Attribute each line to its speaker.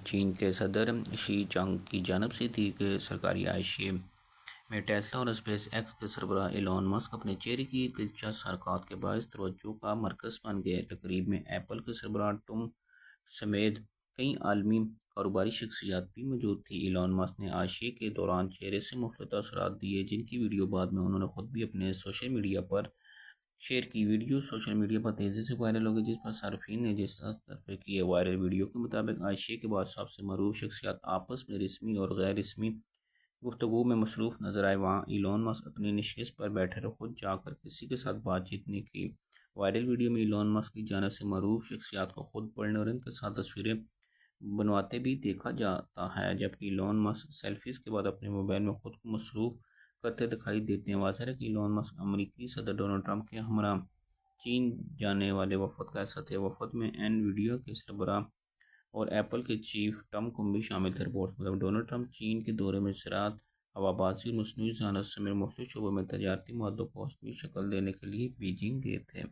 Speaker 1: چین کے صدر شی چنگ کی جانب سے دی گئی سرکاری عائشے میں ٹیسلا اور اسپیس ایکس کے سربراہ ایلون مسک اپنے چہرے کی دلچسپ حرکات کے باعث توجہ کا مرکز بن گئے۔ تقریب میں ایپل کے سربراہ ٹم سمیت کئی عالمی کاروباری شخصیات بھی موجود تھیں۔ ایلون مسک نے عائشے کے دوران چہرے سے مختلف تاثرات دیے، جن کی ویڈیو بعد میں انہوں نے خود بھی اپنے سوشل میڈیا پر شیئر کی۔ ویڈیو سوشل میڈیا پر تیزی سے وائرل ہو گئی، جس پر صارفین نے جس طرح کی ہے۔ وائرل ویڈیو کے مطابق عائشے کے بعد سب سے معروف شخصیات آپس میں رسمی اور غیر رسمی گفتگو میں مصروف نظر آئے۔ وہاں ایلون مسک اپنی نشست پر بیٹھے اور خود جا کر کسی کے ساتھ بات چیت نہیں کی۔ وائرل ویڈیو میں ایلون مسک کی جانب سے معروف شخصیات کو خود پڑھنے اور ان کے ساتھ تصویریں بنواتے بھی دیکھا جاتا ہے، جبکہ ایلون مسک سیلفیز کے بعد اپنے موبائل میں خود کو مصروف کرتے دکھائی دیتے ہیں۔ واضح ہے کہ ایلون مسک امریکی صدر ڈونلڈ ٹرمپ کے ہمراہ چین جانے والے وفد کا حصہ تھے۔ وفد میں این ویڈیا کے سربراہ اور ایپل کے چیف ٹم کم بھی شامل تھے۔ رپورٹ کے مطابق ڈونلڈ ٹرمپ چین کے دورے میں زراعت، ہوابازی اور مصنوعی ذہانت سمیت مختلف شعبوں میں تجارتی معاہدوں کو حتمی شکل دینے کے لیے بیجنگ گئے تھے۔